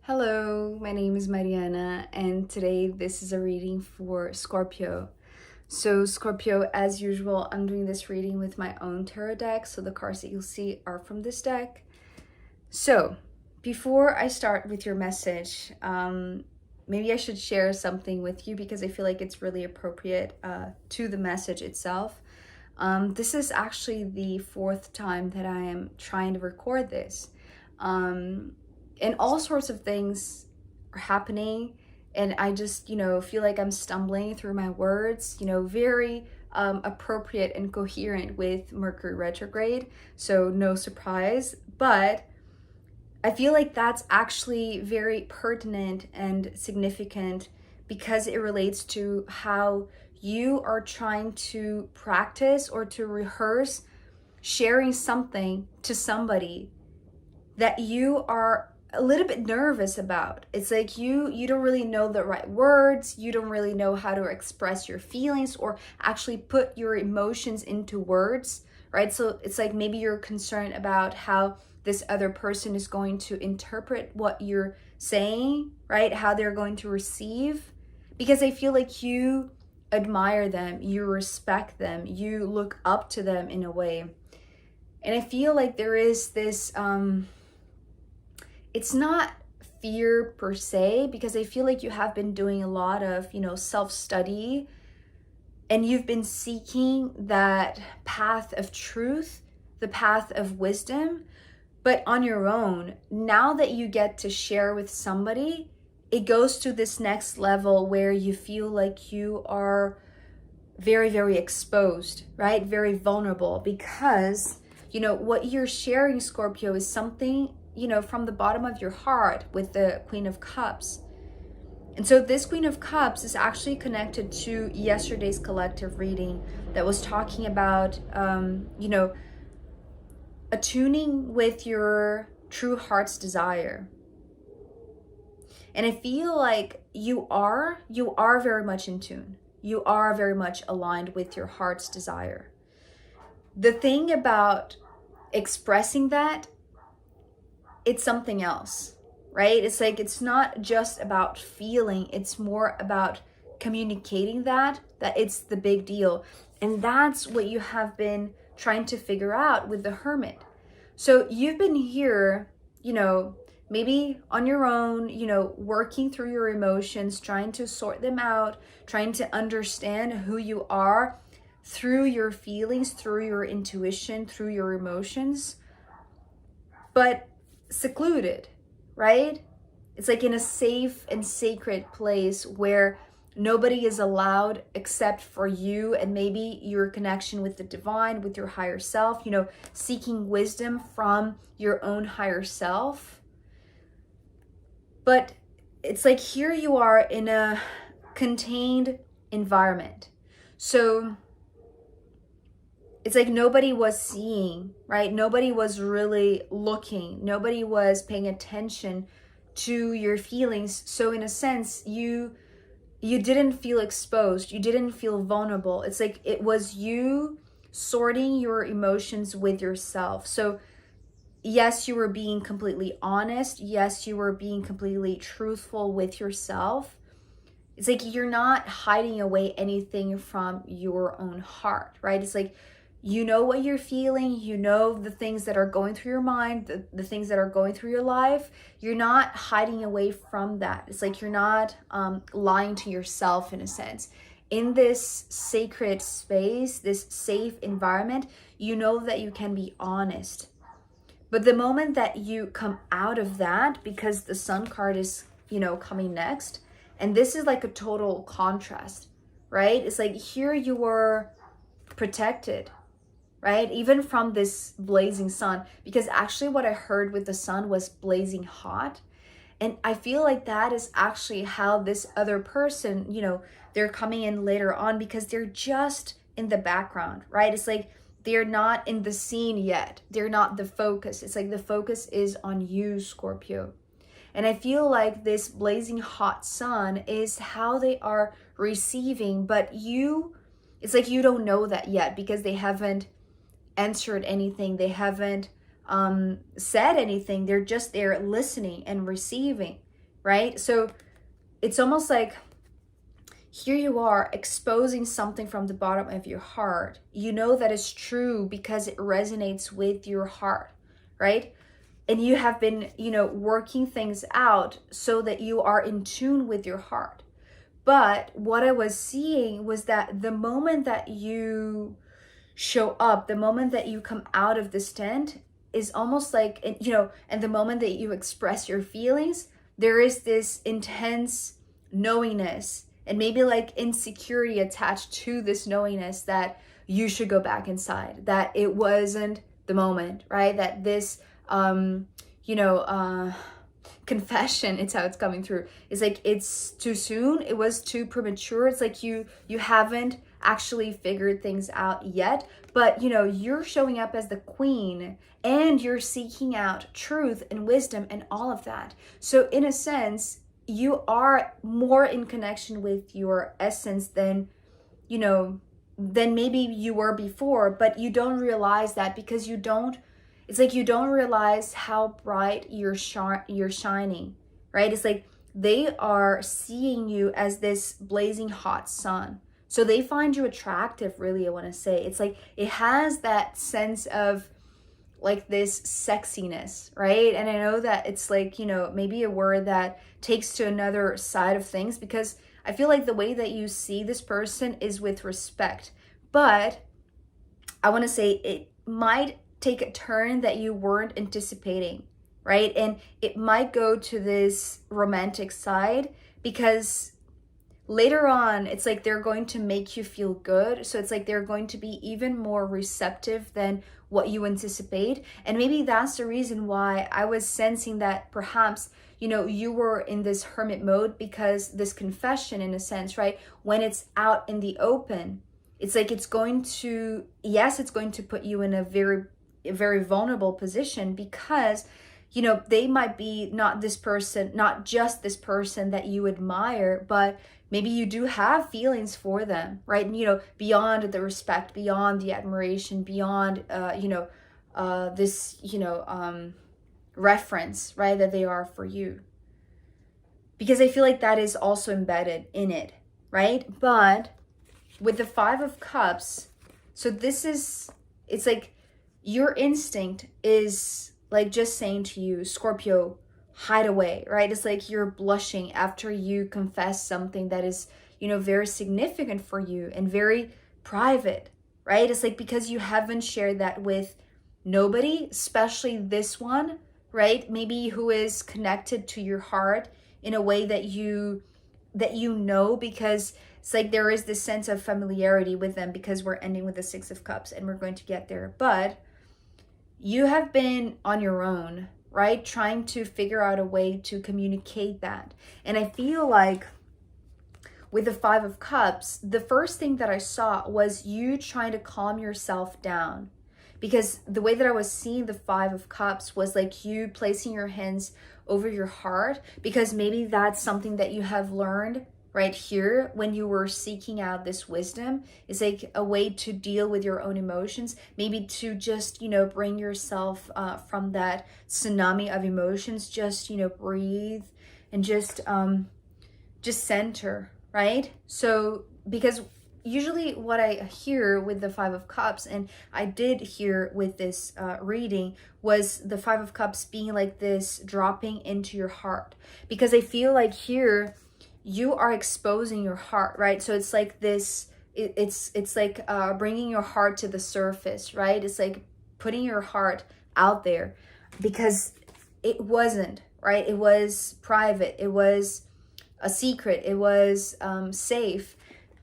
Hello, my name is Mariana, and today this is a reading for Scorpio. So, Scorpio, as usual, I'm doing this reading with my own tarot deck, so the cards that you'll see are from this deck. So, before I start with your message, maybe I should share something with you because I feel like it's really appropriate to the message itself. This is actually the fourth time that I am trying to record this. And all sorts of things are happening, and I just, feel like I'm stumbling through my words, very appropriate and coherent with Mercury retrograde, so no surprise. But I feel like that's actually very pertinent and significant because it relates to how you are trying to practice or to rehearse sharing something to somebody that you are a little bit nervous about. It's like you don't really know the right words, you don't really know how to express your feelings or actually put your emotions into words, right? So it's like maybe you're concerned about how this other person is going to interpret what you're saying, right? How they're going to receive, because I feel like you admire them, you respect them, you look up to them in a way. And I feel like there is this it's not fear per se, because I feel like you have been doing a lot of, self-study, and you've been seeking that path of truth, the path of wisdom, but on your own. Now that you get to share with somebody, it goes to this next level where you feel like you are very, very exposed, right? Very vulnerable, because, what you're sharing, Scorpio, is something from the bottom of your heart with the Queen of Cups. And so this Queen of Cups is actually connected to yesterday's collective reading that was talking about, attuning with your true heart's desire. And I feel like you are very much in tune. You are very much aligned with your heart's desire. The thing about expressing that, it's something else, right? It's like, it's not just about feeling, it's more about communicating that it's the big deal. And that's what you have been trying to figure out with the Hermit. So you've been here, maybe on your own, working through your emotions, trying to sort them out, trying to understand who you are through your feelings, through your intuition, through your emotions. But secluded, right? It's like in a safe and sacred place where nobody is allowed except for you and maybe your connection with the divine, with your higher self, seeking wisdom from your own higher self. But it's like here you are in a contained environment. So it's like nobody was seeing, right? Nobody was really looking. Nobody was paying attention to your feelings. So in a sense, you didn't feel exposed. You didn't feel vulnerable. It's like it was you sorting your emotions with yourself. So yes, you were being completely honest. Yes, you were being completely truthful with yourself. It's like you're not hiding away anything from your own heart, right? It's like, you know what you're feeling, the things that are going through your mind, the things that are going through your life. You're not hiding away from that. It's like you're not lying to yourself in a sense. In this sacred space, this safe environment, you know that you can be honest. But the moment that you come out of that, because the Sun card is, coming next, and this is like a total contrast, right? It's like here you were protected, right? Even from this blazing sun, because actually what I heard with the sun was blazing hot. And I feel like that is actually how this other person, they're coming in later on because they're just in the background, right? It's like they're not in the scene yet. They're not the focus. It's like the focus is on you, Scorpio. And I feel like this blazing hot sun is how they are receiving, but it's like you don't know that yet because they haven't answered anything. They haven't said anything. They're just there listening and receiving. right? So it's almost like here you are exposing something from the bottom of your heart. You know that is true because it resonates with your heart, right? And you have been, working things out so that you are in tune with your heart. But what I was seeing was that the moment that you show up, the moment that you come out of this tent is almost like, and the moment that you express your feelings, there is this intense knowingness and maybe like insecurity attached to this knowingness that you should go back inside, that it wasn't the moment, right? That this, confession, it's how it's coming through. It's like, it's too soon. It was too premature. It's like you haven't actually figured things out yet, but you're showing up as the queen and you're seeking out truth and wisdom and all of that. So in a sense, you are more in connection with your essence than maybe you were before, but you don't realize that because it's like you don't realize how bright you're shining, right? It's like they are seeing you as this blazing hot sun. So they find you attractive, really, I want to say. It's like it has that sense of like this sexiness, right? And I know that it's like, maybe a word that takes to another side of things, because I feel like the way that you see this person is with respect. But I want to say it might take a turn that you weren't anticipating, right? And it might go to this romantic side because later on, it's like they're going to make you feel good. So it's like they're going to be even more receptive than what you anticipate. And maybe that's the reason why I was sensing that perhaps, you were in this hermit mode, because this confession, in a sense, right? When it's out in the open, it's like it's going to put you in a very vulnerable position, because they might be not just this person that you admire, but maybe you do have feelings for them, right? Beyond the respect, beyond the admiration, beyond this reference, right, that they are for you. Because I feel like that is also embedded in it, right? But with the 5 of Cups, so it's like your instinct is like just saying to you, Scorpio, hide away, right? It's like you're blushing after you confess something that is, very significant for you and very private, right? It's like because you haven't shared that with nobody, especially this one, right? Maybe who is connected to your heart in a way that you because it's like there is this sense of familiarity with them, because we're ending with the 6 of Cups and we're going to get there. But you have been on your own, right? Trying to figure out a way to communicate that. And I feel like with the 5 of Cups, the first thing that I saw was you trying to calm yourself down. Because the way that I was seeing the 5 of Cups was like you placing your hands over your heart, because maybe that's something that you have learned right here when you were seeking out this wisdom. Is like a way to deal with your own emotions, maybe to just, bring yourself from that tsunami of emotions, just, breathe and just center, right? So, because usually what I hear with the 5 of Cups, and I did hear with this reading, was the 5 of Cups being like this dropping into your heart. Because I feel like here you are exposing your heart, right? So it's like this, it's like bringing your heart to the surface, right? It's like putting your heart out there, because it wasn't, right? It was private. It was a secret. It was safe.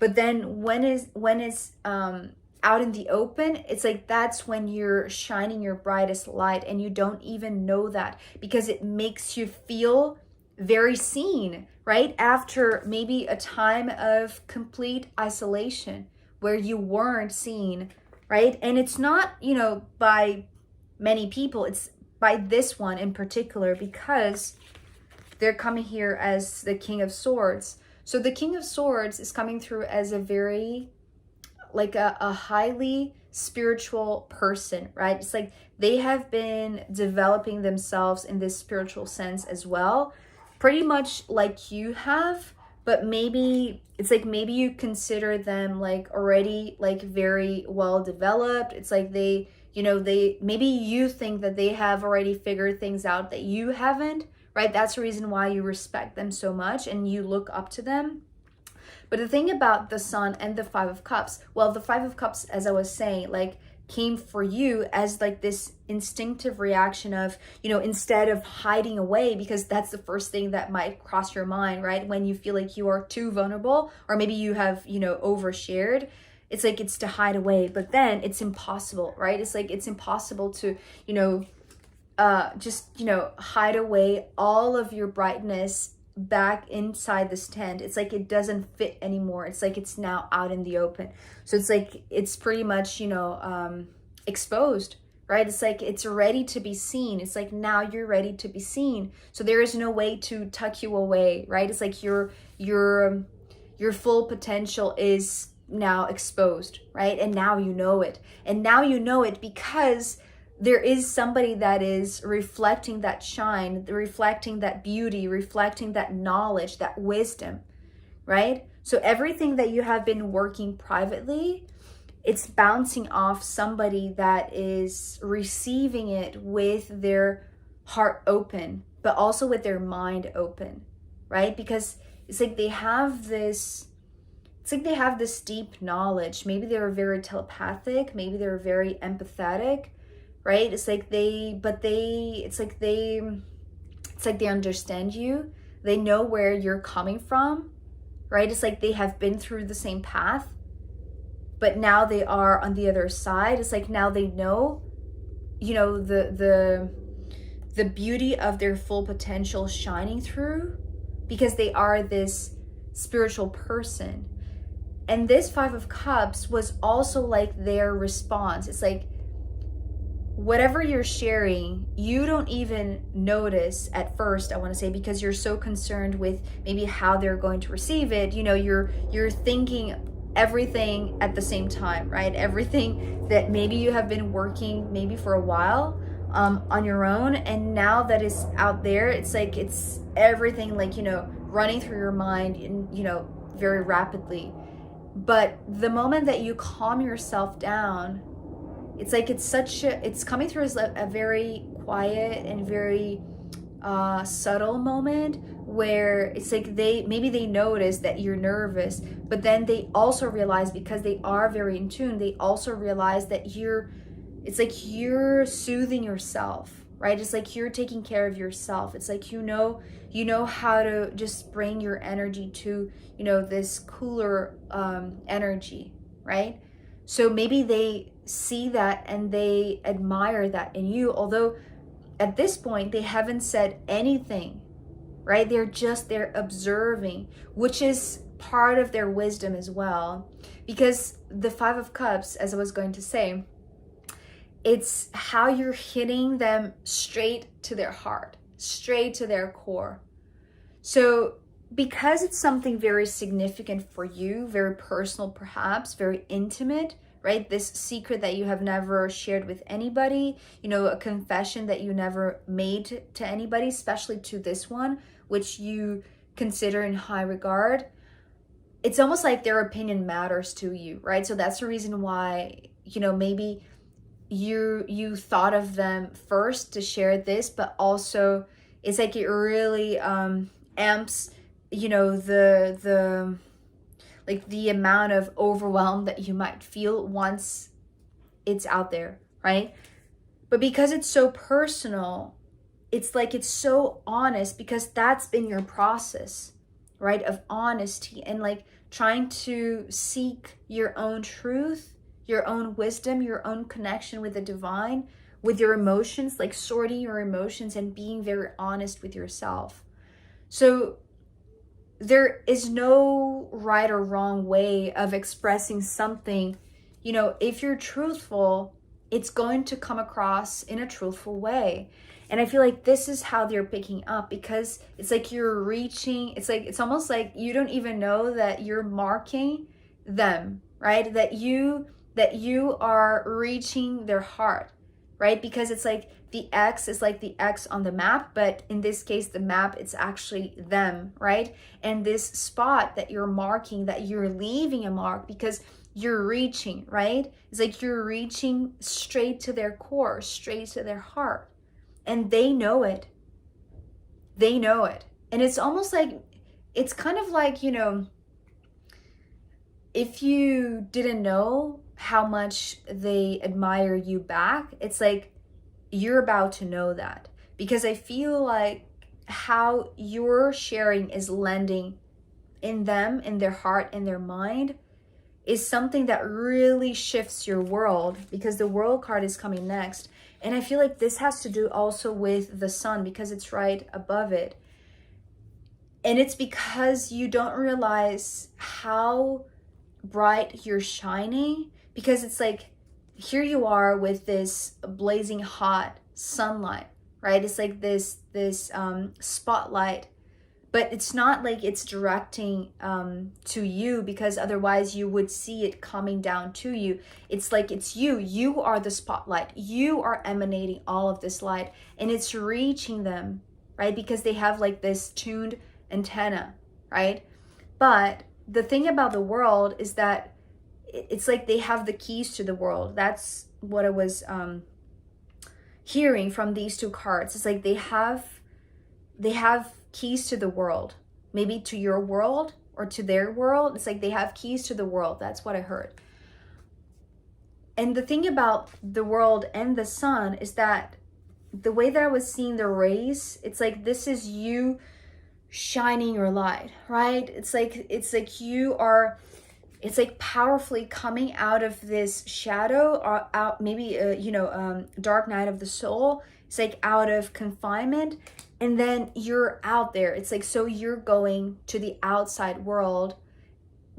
But then when it's out in the open, it's like that's when you're shining your brightest light, and you don't even know that, because it makes you feel very seen, right? After maybe a time of complete isolation where you weren't seen, right? And it's not, by many people, it's by this one in particular, because they're coming here as the King of Swords. So the King of Swords is coming through as a very, like a highly spiritual person, right? It's like they have been developing themselves in this spiritual sense as well. pretty much like you have, but maybe it's like maybe you consider them like already like very well developed. It's like they, you know, they maybe you think that they have already figured things out that you haven't, right? That's the reason why you respect them so much and you look up to them. But the thing about the Sun and the Five of Cups, well, the Five of Cups, as I was saying, like came for you as like this instinctive reaction of, you know, instead of hiding away, because that's the first thing that might cross your mind, right? When you feel like you are too vulnerable, or maybe you have, you know, overshared, it's like it's to hide away, but then it's impossible, right? It's like it's impossible to, you know, just, you know, hide away all of your brightness back inside this tent. It's like it doesn't fit anymore. It's like it's now out in the open. So it's like it's pretty much, you know, exposed, right? It's like it's ready to be seen. It's like now you're ready to be seen. So there is no way to tuck you away, right? It's like your full potential is now exposed, right? And now you know it. And now you know it because there is somebody that is reflecting that shine, reflecting that beauty, reflecting that knowledge, that wisdom, right? So everything that you have been working privately, it's bouncing off somebody that is receiving it with their heart open, but also with their mind open, right? Because it's like they have this, it's like they have this deep knowledge. Maybe they're very telepathic, maybe they're very empathetic, right? It's like it's like they understand you. They know where you're coming from, right? It's like they have been through the same path, but now they are on the other side. It's like now they know, you know, the beauty of their full potential shining through, because they are this spiritual person. And this Five of Cups was also like their response. It's like whatever you're sharing, you don't even notice at first, I want to say, because you're so concerned with maybe how they're going to receive it. You know, you're thinking everything at the same time, right? Everything that maybe you have been working maybe for a while on your own, and now that it's out there, it's like it's everything like, you know, running through your mind and, you know, very rapidly. But the moment that you calm yourself down, it's like it's coming through as a very quiet and very subtle moment where it's like maybe they notice that you're nervous, but then they also realize, because they are very in tune, they also realize that it's like you're soothing yourself, right? It's like you're taking care of yourself. It's like you know how to just bring your energy to, you know, this cooler energy, right? So maybe they see that and they admire that in you, although at this point they haven't said anything, right? They're observing, which is part of their wisdom as well, because the Five of Cups, as I was going to say, it's how you're hitting them straight to their heart, straight to their core. So because it's something very significant for you, very personal, perhaps very intimate, right? This secret that you have never shared with anybody, you know, a confession that you never made to anybody, especially to this one, which you consider in high regard. It's almost like their opinion matters to you, right? So that's the reason why, you know, maybe you thought of them first to share this, but also it's like it really amps, you know, the amount of overwhelm that you might feel once it's out there, right? But because it's so personal, it's like it's so honest, because that's been your process, right, of honesty and like trying to seek your own truth, your own wisdom, your own connection with the divine, with your emotions, like sorting your emotions and being very honest with yourself. So there is no right or wrong way of expressing something. You know, if you're truthful, it's going to come across in a truthful way. And I feel like this is how they're picking up, because it's like you're reaching, it's almost like you don't even know that you're marking them, right? That you are reaching their heart, right? Because it's like the X is like the X on the map, but in this case, the map, it's actually them, right? And this spot that you're marking, that you're leaving a mark because you're reaching, right? It's like you're reaching straight to their core, straight to their heart. And they know it. They know it. And it's almost like, it's kind of like, you know, if you didn't know how much they admire you back, it's like you're about to know that. Because I feel like how your sharing is landing in them, in their heart, in their mind, is something that really shifts your world, because the world card is coming next. And I feel like this has to do also with the sun, because it's right above it. And it's because you don't realize how bright you're shining, because it's like, here you are with this blazing hot sunlight, right? It's like this spotlight, but it's not like it's directing to you, because otherwise you would see it coming down to you. It's like it's you are the spotlight, you are emanating all of this light, and it's reaching them, right? Because they have like this tuned antenna, right? But the thing about the world is that it's like they have the keys to the world. That's what I was hearing from these two cards. It's like they have keys to the world, maybe to your world or to their world. It's like they have keys to the world. That's what I heard. And the thing about the world and the sun is that the way that I was seeing the rays, it's like this is you shining your light, right? It's like you are, it's like powerfully coming out of this shadow, or out maybe dark night of the soul. It's like out of confinement, and then you're out there. It's like, so you're going to the outside world,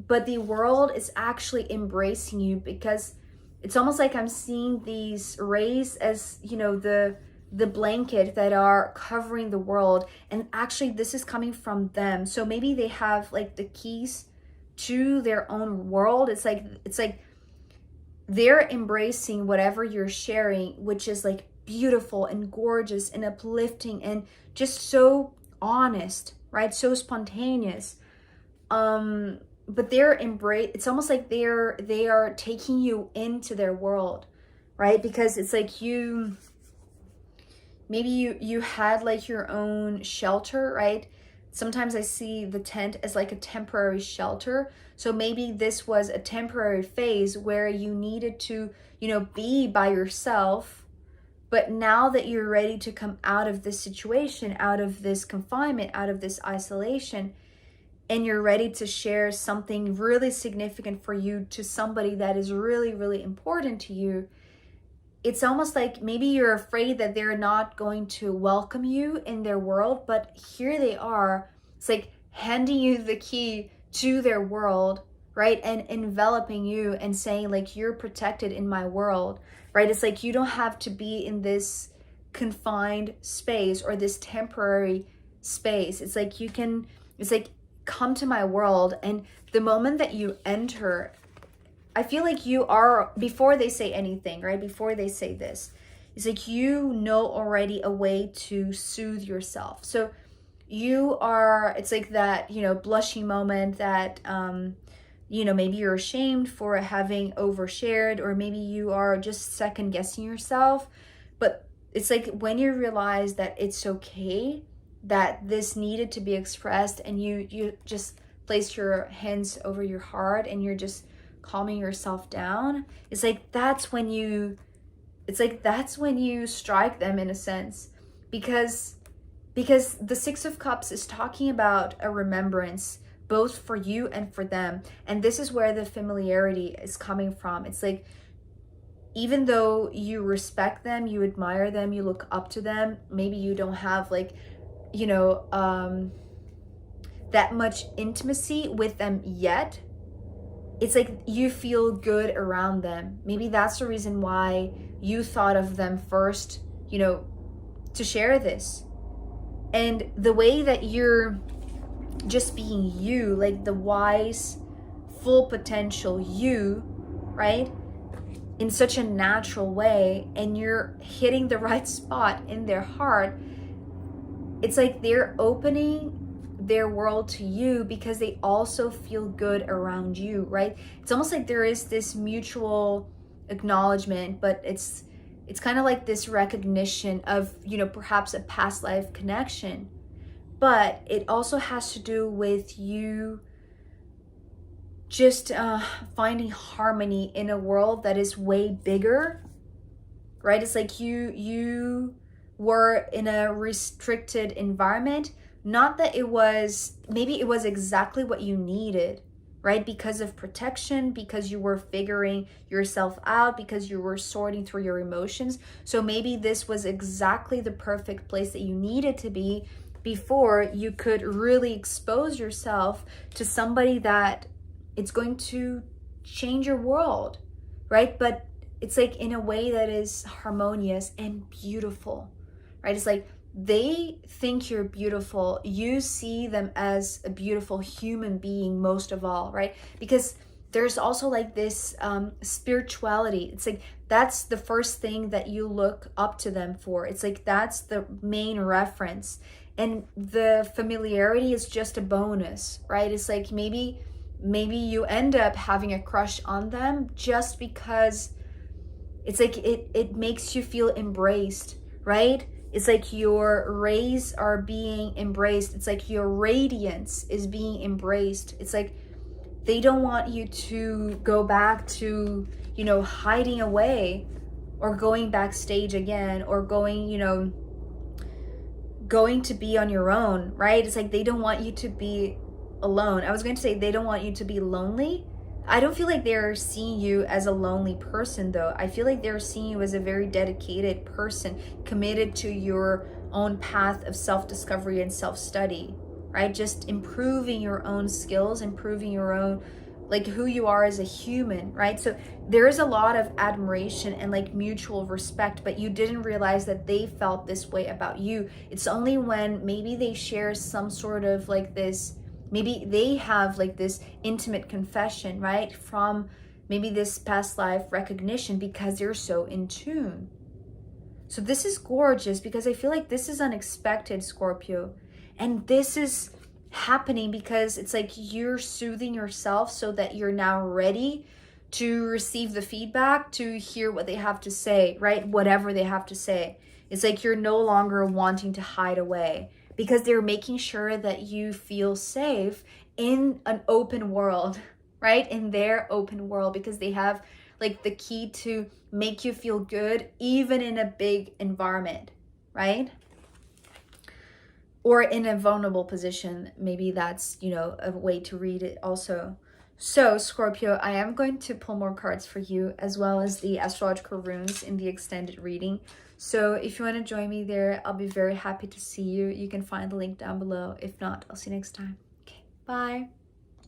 but the world is actually embracing you, because it's almost like I'm seeing these rays as, you know, the blanket that are covering the world, and actually this is coming from them. So maybe they have like the keys to their own world. It's like they're embracing whatever you're sharing, which is like beautiful and gorgeous and uplifting and just so honest, right? So spontaneous. But it's almost like they are taking you into their world, right? Because it's like maybe you had like your own shelter, right? Sometimes I see the tent as like a temporary shelter. So maybe this was a temporary phase where you needed to, you know, be by yourself. But now that you're ready to come out of this situation, out of this confinement, out of this isolation, and you're ready to share something really significant for you to somebody that is really, really important to you, it's almost like maybe you're afraid that they're not going to welcome you in their world, but here they are. It's like handing you the key to their world, right? And enveloping you and saying like, you're protected in my world, right? It's like you don't have to be in this confined space or this temporary space. It's like come to my world. And the moment that you enter, I feel like you are, before they say anything, right? Before they say this, it's like you know already a way to soothe yourself. So you are, it's like that, you know, blushing moment that, maybe you're ashamed for having overshared, or maybe you are just second guessing yourself. But it's like when you realize that it's okay, that this needed to be expressed, and you just place your hands over your heart and you're just calming yourself down. It's like that's when you strike them, in a sense, because the Six of Cups is talking about a remembrance both for you and for them. And this is where the familiarity is coming from. It's like, even though you respect them, you admire them, you look up to them, maybe you don't have like, that much intimacy with them yet, it's like you feel good around them. Maybe that's the reason why you thought of them first, to share this. And the way that you're just being you, like the wise, full potential you, right? in such a natural way, and you're hitting the right spot in their heart, it's like they're opening their world to you because they also feel good around you, right? It's almost like there is this mutual acknowledgement, but it's kind of like this recognition of, you know, perhaps a past life connection. But it also has to do with you just finding harmony in a world that is way bigger, right? It's like you were in a restricted environment, not that it was, maybe it was exactly what you needed, right? Because of protection, because you were figuring yourself out, because you were sorting through your emotions. So maybe this was exactly the perfect place that you needed to be before you could really expose yourself to somebody that it's going to change your world, right? But it's like in a way that is harmonious and beautiful, right? It's like they think you're beautiful. You see them as a beautiful human being most of all, right? Because there's also like this spirituality. It's like that's the first thing that you look up to them for. It's like that's the main reference. And the familiarity is just a bonus, right? It's like maybe you end up having a crush on them just because it's like it makes you feel embraced, right? It's like your rays are being embraced. It's like your radiance is being embraced. It's like they don't want you to go back to, you know, hiding away or going backstage again or going, you know, going to be on your own, right? It's like they don't want you to be alone. I was going to say they don't want you to be lonely. I don't feel like they're seeing you as a lonely person though. I feel like they're seeing you as a very dedicated person, committed to your own path of self-discovery and self-study, right? Just improving your own skills, improving your own, like who you are as a human, right? So there is a lot of admiration and like mutual respect, but you didn't realize that they felt this way about you. It's only when maybe they share some sort of like this, maybe they have like this intimate confession, right? From maybe this past life recognition because they're so in tune. So this is gorgeous because I feel like this is unexpected, Scorpio. And this is happening because it's like you're soothing yourself so that you're now ready to receive the feedback, to hear what they have to say, right? Whatever they have to say. It's like you're no longer wanting to hide away because they're making sure that you feel safe in an open world, right? In their open world, because they have like the key to make you feel good even in a big environment, right? Or in a vulnerable position. Maybe that's, you know, a way to read it also. So Scorpio, I am going to pull more cards for you as well as the astrological runes in the extended reading. So if you want to join me there, I'll be very happy to see you. You can find the link down below. If not, I'll see you next time. Okay, bye.